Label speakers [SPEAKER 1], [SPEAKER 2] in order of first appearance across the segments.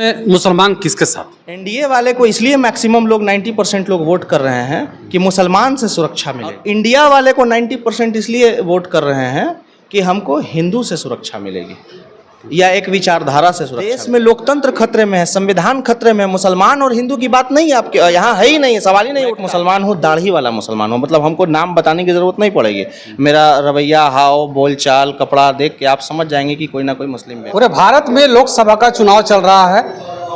[SPEAKER 1] मुसलमान किसके साथ?
[SPEAKER 2] एनडीए वाले को इसलिए मैक्सिमम लोग 90% लोग वोट कर रहे हैं कि मुसलमान से सुरक्षा मिले। इंडिया वाले को 90% इसलिए वोट कर रहे हैं कि हमको हिंदू से सुरक्षा मिलेगी या एक विचारधारा से सुरक्षा। देश में लोकतंत्र खतरे में है, संविधान खतरे में है। मुसलमान और हिंदू की बात नहीं है, आपके यहाँ है ही नहीं है, सवाल ही नहीं उठता। मुसलमान हो, दाढ़ी वाला मुसलमान हो, मतलब हमको नाम बताने की जरूरत नहीं पड़ेगी। मेरा रवैया, हाव, बोलचाल, कपड़ा देख के आप समझ जाएंगे कि कोई ना कोई मुस्लिम है।
[SPEAKER 1] पूरे भारत में लोकसभा का चुनाव चल रहा है,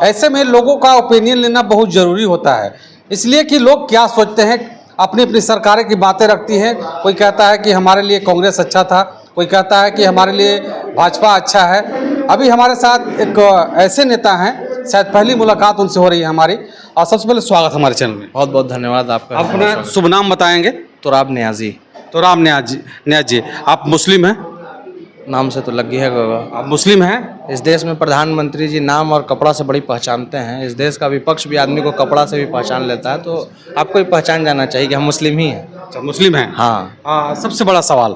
[SPEAKER 1] ऐसे में लोगों का ओपिनियन लेना बहुत जरूरी होता है, इसलिए कि लोग क्या सोचते हैं, अपनी अपनी सरकारें की बातें रखती हैं। कोई कहता है कि हमारे लिए कांग्रेस अच्छा था, कोई कहता है कि हमारे लिए भाजपा अच्छा है। अभी हमारे साथ एक ऐसे नेता हैं, शायद पहली मुलाकात उनसे हो रही है हमारी। और सबसे पहले स्वागत हमारे चैनल में।
[SPEAKER 2] बहुत बहुत धन्यवाद आपका।
[SPEAKER 1] आप अपना शुभ नाम बताएंगे?
[SPEAKER 2] तुराब नियाजी।
[SPEAKER 1] तुराब नियाज जी, आप मुस्लिम हैं?
[SPEAKER 2] नाम से तो लग गई है गोगा।
[SPEAKER 1] आप मुस्लिम हैं?
[SPEAKER 2] इस देश में प्रधानमंत्री जी नाम और कपड़ा से बड़ी पहचानते हैं। इस देश का विपक्ष भी आदमी को कपड़ा से भी पहचान लेता है, तो आपको भी पहचान जाना चाहिए कि हम मुस्लिम ही हैं।
[SPEAKER 1] अच्छा, मुस्लिम हैं।
[SPEAKER 2] हाँ।
[SPEAKER 1] सबसे बड़ा सवाल,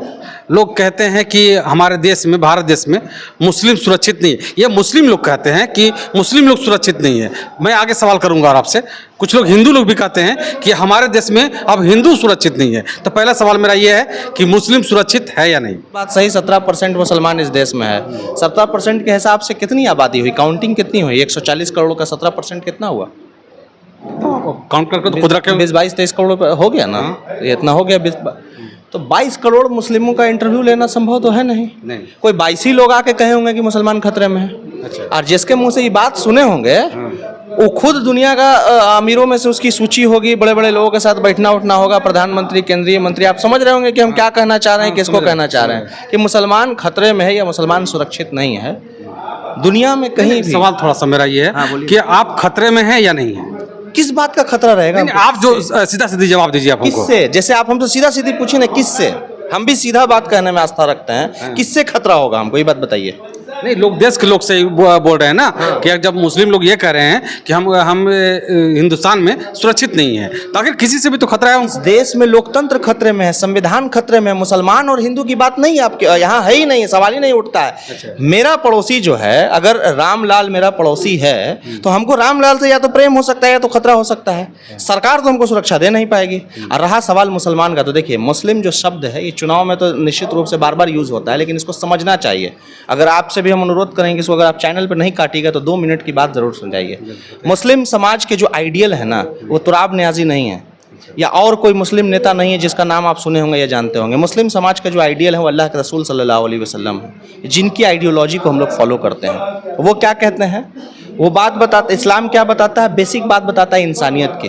[SPEAKER 1] लोग कहते हैं कि हमारे देश में, भारत देश में मुस्लिम सुरक्षित नहीं है। ये मुस्लिम लोग कहते हैं कि मुस्लिम लोग सुरक्षित नहीं है। मैं आगे सवाल करूंगा और आपसे। कुछ लोग, हिंदू लोग भी कहते हैं कि हमारे देश में अब हिंदू सुरक्षित नहीं है। तो पहला सवाल मेरा ये है कि मुस्लिम सुरक्षित है या नहीं?
[SPEAKER 2] बात सही, 17% मुसलमान इस देश में है। 17% के हिसाब से कितनी आबादी हुई, काउंटिंग कितनी हुई? 140 करोड़ का 17% कितना हुआ?
[SPEAKER 1] काउंट करके तो खुद रखे
[SPEAKER 2] 20-22-23 करोड़ हो गया ना, ये इतना हो गया। 20 तो 22 करोड़ मुस्लिमों का इंटरव्यू लेना संभव तो है नहीं। कोई 22 ही लोग आके कहे होंगे कि मुसलमान खतरे में है।
[SPEAKER 1] अच्छा।
[SPEAKER 2] और जिसके मुंह से ये बात सुने होंगे, वो खुद दुनिया का अमीरों में से उसकी सूची होगी, बड़े बड़े लोगों के साथ बैठना उठना होगा, प्रधानमंत्री, केंद्रीय मंत्री। आप समझ रहे होंगे कि हम क्या कहना चाह रहे हैं, किसको कहना चाह रहे हैं, कि मुसलमान खतरे में है या मुसलमान सुरक्षित नहीं है। दुनिया में कहीं भी
[SPEAKER 1] सवाल थोड़ा सा मेरा ये है कि आप खतरे में हैं या नहीं है?
[SPEAKER 2] किस बात का खतरा रहेगा?
[SPEAKER 1] आप जो सीधा सीधी जवाब दीजिए। आप
[SPEAKER 2] किससे? जैसे आप हमसे सीधा सीधी पूछे ना, किससे? हम भी सीधा बात कहने में आस्था रखते हैं। किससे खतरा होगा हमको, ये बात बताइए।
[SPEAKER 1] नहीं, लोग देश के लोग से बोल रहे हैं ना कि जब मुस्लिम लोग ये कह रहे हैं कि हम हिंदुस्तान में सुरक्षित नहीं है, तो आखिर किसी से भी तो खतरा है।
[SPEAKER 2] इस देश में लोकतंत्र खतरे में है, संविधान खतरे में है। मुसलमान और हिंदू की बात नहीं है, आपके यहाँ है ही नहीं है, सवाल ही नहीं उठता है। अच्छा। मेरा पड़ोसी जो है, अगर रामलाल मेरा पड़ोसी है, तो हमको रामलाल से या तो प्रेम हो सकता है या तो खतरा हो सकता है। सरकार तो हमको सुरक्षा दे नहीं पाएगी। और रहा सवाल मुसलमान का, तो देखिए, मुस्लिम जो शब्द है ये चुनाव में तो निश्चित रूप से बार बार यूज होता है, लेकिन इसको समझना चाहिए। अगर आपसे हम अनुरोध करेंगे इसको, अगर आप चैनल पर नहीं काटिएगा तो 2 मिनट की बात जरूर सुन जाइए। मुस्लिम समाज के जो आइडियल है ना, वो तुराब नियाजी नहीं है या और कोई मुस्लिम नेता नहीं है जिसका नाम आप सुने होंगे या जानते होंगे। मुस्लिम समाज का जो आइडियल है वो अल्लाह के रसूल सल्लल्लाहु अलैहि वसल्लम है, जिनकी आइडियोलॉजी को हम लोग फॉलो करते हैं। वो क्या कहते हैं, वो बात बताता, इस्लाम क्या बताता है, बेसिक बात बताता है इंसानियत की।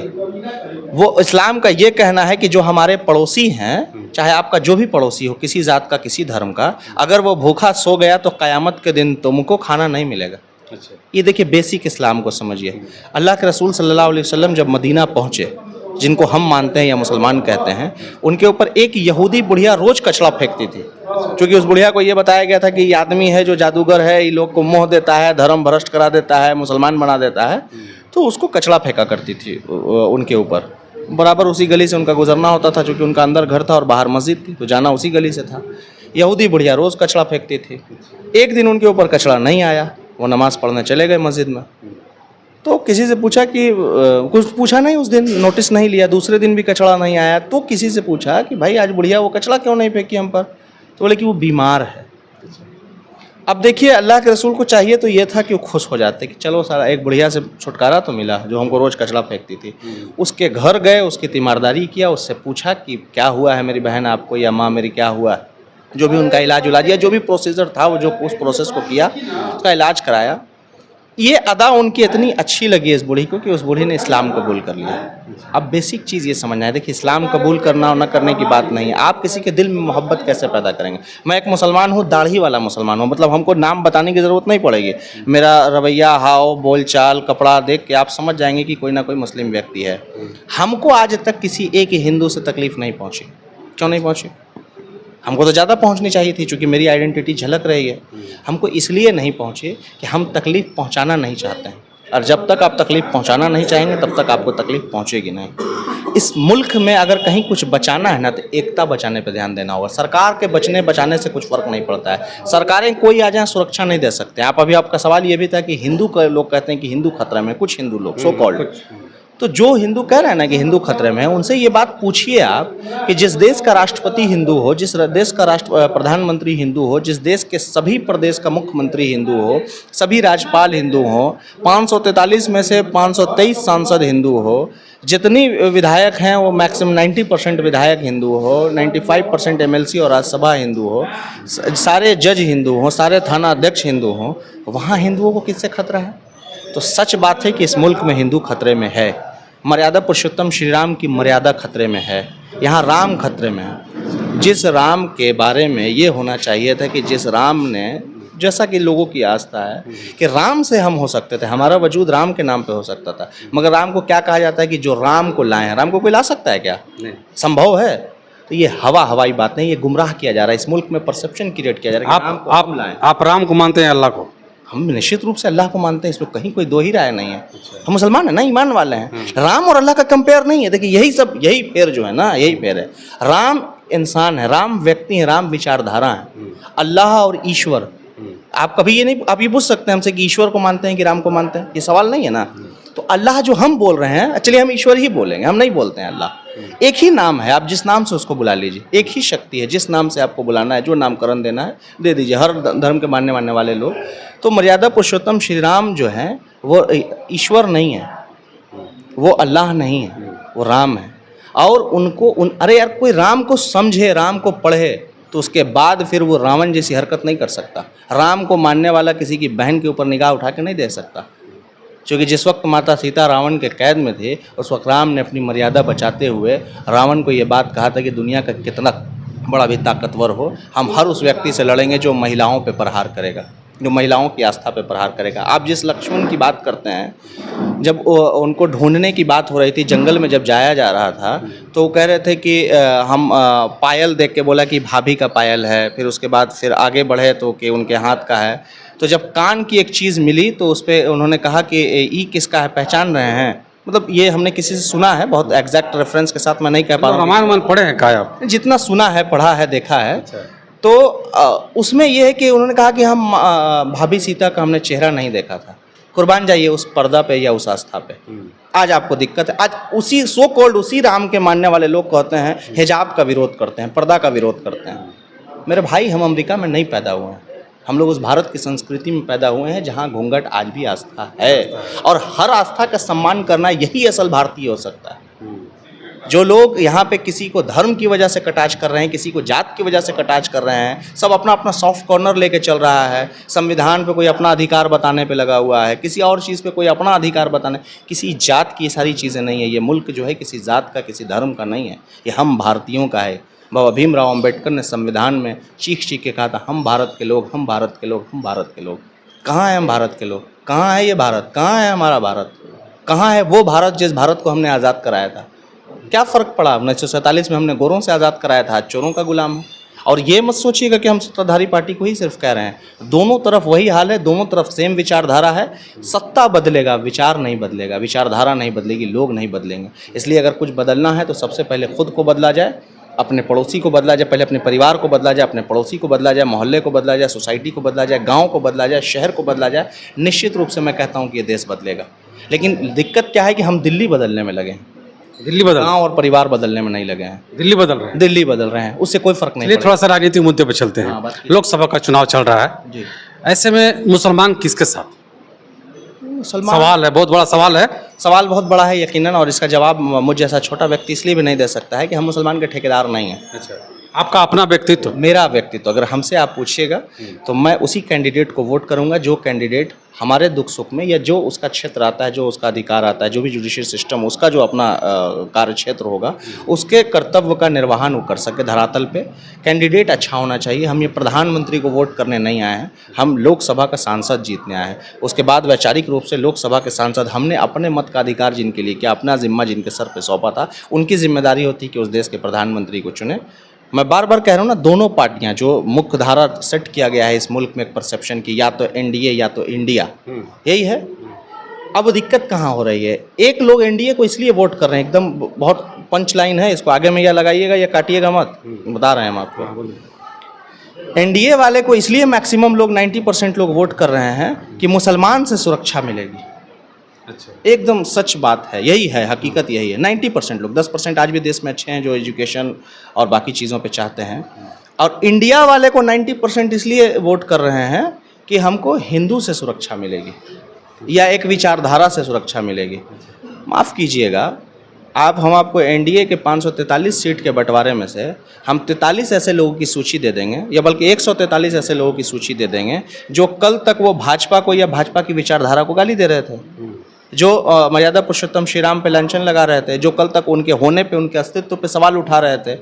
[SPEAKER 2] वो इस्लाम का ये कहना है कि जो हमारे पड़ोसी हैं, चाहे आपका जो भी पड़ोसी हो, किसी जात का, किसी धर्म का, अगर वो भूखा सो गया तो क़यामत के दिन तुमको खाना नहीं मिलेगा। अच्छा। ये देखिए, बेसिक इस्लाम को समझिए। अल्लाह के रसूल सल्लल्लाहु अलैहि वसल्लम जब मदीना पहुँचे, जिनको हम मानते हैं या मुसलमान कहते हैं, उनके ऊपर एक यहूदी बुढ़िया रोज़ कचड़ा फेंकती थी, क्योंकि उस बुढ़िया को ये बताया गया था कि ये आदमी है जो जादूगर है, ये लोग को मोह देता है, धर्म भ्रष्ट करा देता है, मुसलमान बना देता है। तो उसको कचड़ा फेंका करती थी उनके ऊपर। बराबर उसी गली से उनका गुजरना होता था, क्योंकि उनका अंदर घर था और बाहर मस्जिद थी, तो जाना उसी गली से था। यहूदी बुढ़िया रोज़ कचड़ा फेंकती थी। एक दिन उनके ऊपर कचड़ा नहीं आया, वो नमाज़ पढ़ने चले गए मस्जिद में। तो किसी से पूछा कि कुछ पूछा नहीं, उस दिन नोटिस नहीं लिया। दूसरे दिन भी कचड़ा नहीं आया, तो किसी से पूछा कि भाई आज बुढ़िया वो कचड़ा क्यों नहीं फेंकी हम पर? तो बोले कि वो बीमार है। अब देखिए, अल्लाह के रसूल को चाहिए तो ये था कि वो खुश हो जाते कि चलो सारा एक बुढ़िया से छुटकारा तो मिला जो हमको रोज़ कचड़ा फेंकती थी। उसके घर गए, उसकी तीमारदारी किया, उससे पूछा कि क्या हुआ है मेरी बहन आपको, या माँ मेरी क्या हुआ है, जो भी उनका इलाज उलाज या जो भी प्रोसीजर था, वो जो उस प्रोसेस को किया, उसका इलाज कराया। ये अदा उनकी इतनी अच्छी लगी इस बूढ़ी को कि उस बूढ़ी ने इस्लाम कबूल कर लिया। अब बेसिक चीज़ ये समझना है, देखिए, इस्लाम कबूल करना और न करने की बात नहीं है। आप किसी के दिल में मोहब्बत कैसे पैदा करेंगे? मैं एक मुसलमान हूँ, दाढ़ी वाला मुसलमान हूँ, मतलब हमको नाम बताने की ज़रूरत नहीं पड़ेगी। मेरा रवैया, हाव, बोलचाल, कपड़ा देख के आप समझ जाएंगे कि कोई ना कोई मुस्लिम व्यक्ति है। हमको आज तक किसी एक हिंदू से तकलीफ़ नहीं पहुँची। क्यों नहीं पहुँची? हमको तो ज़्यादा पहुंचनी चाहिए थी, क्योंकि मेरी आइडेंटिटी झलक रही है। हमको इसलिए नहीं पहुंचे कि हम तकलीफ़ पहुंचाना नहीं चाहते हैं, और जब तक आप तकलीफ़ पहुंचाना नहीं चाहेंगे तब तक आपको तकलीफ़ पहुंचेगी नहीं। इस मुल्क में अगर कहीं कुछ बचाना है ना तो एकता बचाने पे ध्यान देना होगा। सरकार के बचने बचाने से कुछ फर्क नहीं पड़ता है। सरकारें कोई आ जाए सुरक्षा नहीं दे सकते। आप अभी आपका सवाल ये भी था कि हिंदू का लोग कहते हैं कि हिंदू खतरा में, कुछ हिंदू लोग सो कॉल्ड, तो जो हिंदू कह रहे हैं ना कि हिंदू खतरे में है, उनसे ये बात पूछिए आप कि जिस देश का राष्ट्रपति हिंदू हो, जिस देश का प्रधानमंत्री हिंदू हो, जिस देश के सभी प्रदेश का मुख्यमंत्री हिंदू हो, सभी राज्यपाल हिंदू हो, 543 में से 523 सांसद हिंदू हो, जितनी विधायक हैं वो मैक्सिमम 90% विधायक हिंदू हो, 95% MLC और राज्यसभा हिंदू हो, सारे जज हिंदू हो, सारे थाना अध्यक्ष हिंदू हो, वहाँ हिंदुओं को किससे खतरा है? तो सच बात है कि इस मुल्क में हिंदू खतरे में है। मर्यादा पुरुषोत्तम श्री राम की मर्यादा खतरे में है। यहाँ राम खतरे में है। जिस राम के बारे में ये होना चाहिए था कि जिस राम ने, जैसा कि लोगों की आस्था है कि राम से हम हो सकते थे, हमारा वजूद राम के नाम पे हो सकता था, मगर राम को क्या कहा जाता है कि जो राम को लाए हैं। राम को कोई ला सकता है क्या? नहीं, संभव है? तो ये हवाई बात नहीं, ये गुमराह किया जा रहा है। इस मुल्क में परसेप्शन क्रिएट किया जा रहा है।
[SPEAKER 1] आप राम को मानते हैं, अल्लाह को?
[SPEAKER 2] हम निश्चित रूप से अल्लाह को मानते हैं, इसमें कहीं कोई दो ही राय नहीं है। हम मुसलमान हैं ना, ईमान वाले हैं। राम और अल्लाह का कंपेयर नहीं है। देखिए यही पेयर जो है ना, यही पेयर है। राम इंसान है, राम व्यक्ति है, राम विचारधारा है। अल्लाह और ईश्वर, आप कभी ये नहीं, आप ये पूछ सकते हैं हमसे कि ईश्वर को मानते हैं कि राम को मानते हैं, ये सवाल नहीं है ना। तो अल्लाह जो हम बोल रहे हैं, चलिए हम ईश्वर ही बोलेंगे, हम नहीं बोलते हैं अल्लाह। एक ही नाम है, आप जिस नाम से उसको बुला लीजिए। एक ही शक्ति है, जिस नाम से आपको बुलाना है, जो नामकरण देना है दे दीजिए। हर धर्म के मानने वाले लोग। तो मर्यादा पुरुषोत्तम श्री राम जो हैं वो ईश्वर नहीं है, वो अल्लाह नहीं है, वो राम है। और उनको अरे यार, कोई राम को समझे, राम को पढ़े, तो उसके बाद फिर वो रावण जैसी हरकत नहीं कर सकता। राम को मानने वाला किसी की बहन के ऊपर निगाह उठा के नहीं दे सकता। क्योंकि जिस वक्त माता सीता रावण के कैद में थे, उस वक्त राम ने अपनी मर्यादा बचाते हुए रावण को ये बात कहा था कि दुनिया का कितना बड़ा भी ताकतवर हो, हम हर उस व्यक्ति से लड़ेंगे जो महिलाओं पे प्रहार करेगा, जो महिलाओं की आस्था पे प्रहार करेगा। आप जिस लक्ष्मण की बात करते हैं, जब उनको ढूंढने की बात हो रही थी, जंगल में जब जाया जा रहा था, तो वो कह रहे थे कि हम पायल देख के बोला कि भाभी का पायल है। फिर उसके बाद फिर आगे बढ़े तो कि उनके हाथ का है। तो जब कान की एक चीज़ मिली तो उस पर उन्होंने कहा कि ई किसका है, पहचान रहे हैं? मतलब ये हमने किसी से सुना है, बहुत एग्जैक्ट रेफरेंस के साथ मैं नहीं कह पा रहा हूँ।
[SPEAKER 1] रामायण पढ़े हैं क्या आप?
[SPEAKER 2] जितना सुना है, पढ़ा है, देखा है। तो उसमें यह है कि उन्होंने कहा कि हम भाभी सीता का हमने चेहरा नहीं देखा था। कुर्बान जाइए उस पर्दा पे या उस आस्था पे। आज आपको दिक्कत है। आज उसी सो कॉल्ड उसी राम के मानने वाले लोग कहते हैं, हिजाब का विरोध करते हैं, पर्दा का विरोध करते हैं। मेरे भाई, हम अमेरिका में नहीं पैदा हुए हैं, हम लोग उस भारत की संस्कृति में पैदा हुए हैं जहाँ घूंघट आज भी आस्था है। और हर आस्था का सम्मान करना, यही असल भारतीय हो सकता है। जो लोग यहाँ पे किसी को धर्म की वजह से कटाच कर रहे हैं, किसी को जात की वजह से कटाच कर रहे हैं, सब अपना अपना सॉफ्ट कॉर्नर लेके चल रहा है। संविधान पे कोई अपना अधिकार बताने पे लगा हुआ है, किसी और चीज़ पे कोई अपना अधिकार बताने। किसी जात की ये सारी चीज़ें नहीं है। ये मुल्क जो है किसी जात का, किसी धर्म का नहीं है, ये हम भारतीयों का है। बाबा भीमराव अम्बेडकर ने संविधान में चीख के कहा था, हम भारत के लोग, हम भारत के लोग, हम भारत के लोग। कहाँ हैं हम भारत के लोग? कहाँ है ये भारत? कहाँ है हमारा भारत? कहाँ है वो भारत जिस भारत को हमने आज़ाद कराया था? क्या फ़र्क पड़ा? 1947 में हमने गोरों से आज़ाद कराया था, आज चोरों का गुलाम है। और ये मत सोचिएगा कि हम सत्ताधारी पार्टी को ही सिर्फ कह रहे हैं। दोनों तरफ वही हाल है, दोनों तरफ सेम विचारधारा है। सत्ता बदलेगा, विचार नहीं बदलेगा, विचारधारा नहीं बदलेगी, लोग नहीं बदलेंगे। इसलिए अगर कुछ बदलना है तो सबसे पहले खुद को बदला जाए, अपने पड़ोसी को बदला जाए, पहले अपने परिवार को बदला जाए, अपने पड़ोसी को बदला जाए, मोहल्ले को बदला जाए, सोसाइटी को बदला जाए, गांव को बदला जाए, शहर को बदला जाए। निश्चित रूप से मैं कहता हूं कि ये देश बदलेगा। लेकिन दिक्कत क्या है कि हम दिल्ली बदलने में लगे हैं,
[SPEAKER 1] दिल्ली बदल,
[SPEAKER 2] गांव और परिवार बदलने में नहीं लगे हैं।
[SPEAKER 1] दिल्ली बदल रहे हैं,
[SPEAKER 2] दिल्ली बदल रहे हैं, उससे कोई फर्क नहीं
[SPEAKER 1] चलिए थोड़ा सा राजनीतिक मुद्दे पर चलते हैं। लोकसभा का चुनाव चल रहा है
[SPEAKER 2] जी।
[SPEAKER 1] ऐसे में मुसलमान किसके साथ?
[SPEAKER 2] मुसलमान
[SPEAKER 1] सवाल है, बहुत बड़ा सवाल है।
[SPEAKER 2] सवाल बहुत बड़ा है यकीनन, और इसका जवाब मुझ जैसा छोटा व्यक्ति इसलिए भी नहीं दे सकता है कि हम मुसलमान के ठेकेदार नहीं हैं।
[SPEAKER 1] अच्छा, आपका अपना व्यक्तित्व?
[SPEAKER 2] मेरा व्यक्तित्व अगर हमसे आप पूछिएगा तो मैं उसी कैंडिडेट को वोट करूंगा जो कैंडिडेट हमारे दुख सुख में, या जो उसका क्षेत्र आता है, जो उसका अधिकार आता है, जो भी जुडिशियल सिस्टम उसका जो अपना कार्य क्षेत्र होगा, उसके कर्तव्य का निर्वहन वो कर सके धरातल पे। कैंडिडेट अच्छा होना चाहिए। हम ये प्रधानमंत्री को वोट करने नहीं आए हैं, हम लोकसभा का सांसद जीतने आए हैं। उसके बाद वैचारिक रूप से लोकसभा के सांसद, हमने अपने मत का अधिकार जिनके लिए किया, अपना जिम्मा जिनके सर पे सौंपा था, उनकी जिम्मेदारी होती कि उस देश के प्रधानमंत्री को चुने। मैं बार बार कह रहा हूँ ना, दोनों पार्टियां, जो मुख्य धारा सेट किया गया है इस मुल्क में एक परसेप्शन की, या तो एनडीए या तो इंडिया, यही है। अब दिक्कत कहाँ हो रही है? एक लोग एनडीए को इसलिए वोट कर रहे हैं, एकदम बहुत पंच लाइन है, इसको आगे में या लगाइएगा या काटिएगा मत, बता रहे हैं हम आपको। एनडीए वाले को इसलिए मैक्सिमम लोग 90% लोग वोट कर रहे हैं कि मुसलमान से सुरक्षा मिलेगी।
[SPEAKER 1] अच्छा,
[SPEAKER 2] एकदम सच बात है, यही है, हकीकत यही है। 90% लोग, 10% आज भी देश में अच्छे हैं जो एजुकेशन और बाकी चीज़ों पे चाहते हैं। और इंडिया वाले को 90% इसलिए वोट कर रहे हैं कि हमको हिंदू से सुरक्षा मिलेगी या एक विचारधारा से सुरक्षा मिलेगी। माफ़ कीजिएगा, हम आपको एनडीए के 543 सीट के बंटवारे में से हम 43 ऐसे लोगों की सूची दे देंगे, या बल्कि 143 ऐसे लोगों की सूची दे देंगे जो कल तक वो भाजपा को या भाजपा की विचारधारा को गाली दे रहे थे, जो मर्यादा पुरुषोत्तम श्री राम पे लांछन लगा रहे थे, जो कल तक उनके होने पे, उनके अस्तित्व पे सवाल उठा रहे थे,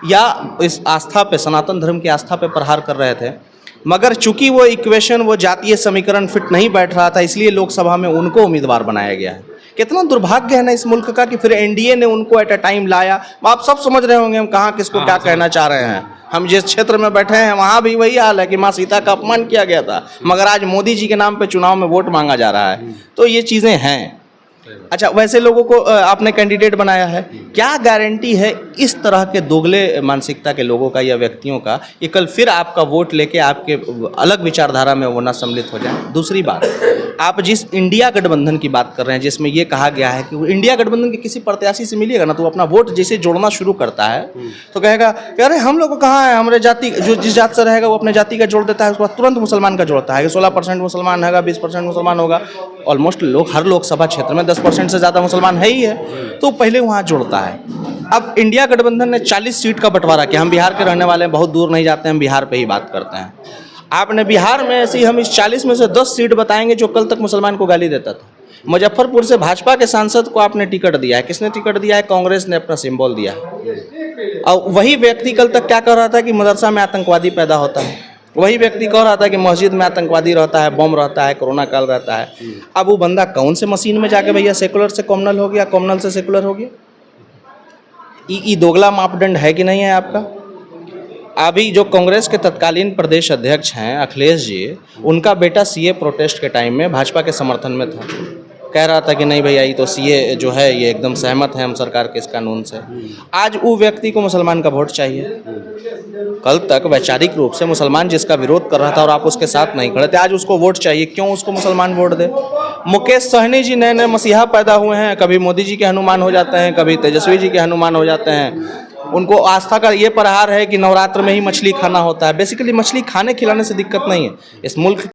[SPEAKER 2] या इस आस्था पे, सनातन धर्म की आस्था पे प्रहार कर रहे थे। मगर चूंकि वो इक्वेशन, वो जातीय समीकरण फिट नहीं बैठ रहा था, इसलिए लोकसभा में उनको उम्मीदवार बनाया गया है। कितना दुर्भाग्य है ना इस मुल्क का कि फिर एनडीए ने उनको एट अ टाइम लाया। आप सब समझ रहे होंगे हम कहाँ किसको क्या कहना चाह रहे हैं। हम जिस क्षेत्र में बैठे हैं वहाँ भी वही हाल है कि माँ सीता का अपमान किया गया था, मगर आज मोदी जी के नाम पे चुनाव में वोट मांगा जा रहा है। तो ये चीज़ें हैं। अच्छा, वैसे लोगों को आपने कैंडिडेट बनाया है, क्या गारंटी है इस तरह के दोगले मानसिकता के लोगों का या व्यक्तियों का कि कल फिर आपका वोट लेके आपके अलग विचारधारा में वो ना सम्मिलित हो जाए? दूसरी बात, आप जिस इंडिया गठबंधन की बात कर रहे हैं, जिसमें ये कहा गया है कि वो इंडिया गठबंधन के किसी प्रत्याशी से मिलेगा ना तो अपना वोट जैसे जोड़ना शुरू करता है तो कहेगा कि अरे हम लोग को कहाँ है, हमारे जाति, जो जिस जात से रहेगा वो अपने जाति का जोड़ देता है, उसके बाद तुरंत मुसलमान का जोड़ता है कि 16% मुसलमान होगा, 20% मुसलमान होगा। ऑलमोस्ट हर लोकसभा क्षेत्र में 10% से ज़्यादा मुसलमान है ही है, तो पहले वहाँ जोड़ता है। अब इंडिया गठबंधन ने 40 सीट का बंटवारा किया। हम बिहार के रहने वाले हैं, बहुत दूर नहीं जाते, हम बिहार पे ही बात करते हैं। आपने बिहार में ऐसी, हम इस 40 में से 10 सीट बताएंगे जो कल तक मुसलमान को गाली देता था। मुजफ्फरपुर से भाजपा के सांसद को आपने टिकट दिया है, किसने टिकट दिया है? कांग्रेस ने अपना सिंबल दिया है। और वही व्यक्ति कल तक क्या कह रहा था कि मदरसा में आतंकवादी पैदा होता है, वही व्यक्ति कह रहा था कि मस्जिद में आतंकवादी रहता है, बम रहता है, कोरोना काल रहता है। अब वो बंदा कौन से मशीन में जाके भैया सेकुलर से कॉमनल हो गया, कॉमनल से सेकुलर हो गया? ये दोगला मापदंड है कि नहीं है आपका? अभी जो कांग्रेस के तत्कालीन प्रदेश अध्यक्ष हैं अखिलेश जी, उनका बेटा सीए प्रोटेस्ट के टाइम में भाजपा के समर्थन में था, कह रहा था कि नहीं भैया ये तो सीए जो है ये एकदम सहमत है हम सरकार के इस कानून से। आज वो व्यक्ति को मुसलमान का वोट चाहिए। कल तक वैचारिक रूप से मुसलमान जिसका विरोध कर रहा था और आप उसके साथ नहीं खड़े थे, आज उसको वोट चाहिए। क्यों उसको मुसलमान वोट दे? मुकेश सहनी जी नए नए मसीहा पैदा हुए हैं, कभी मोदी जी के हनुमान हो जाते हैं, कभी तेजस्वी जी के हनुमान हो जाते हैं। उनको आस्था का ये प्रहार है कि नवरात्र में ही मछली खाना होता है। बेसिकली मछली खाने खिलाने से दिक्कत नहीं है इस मुल्क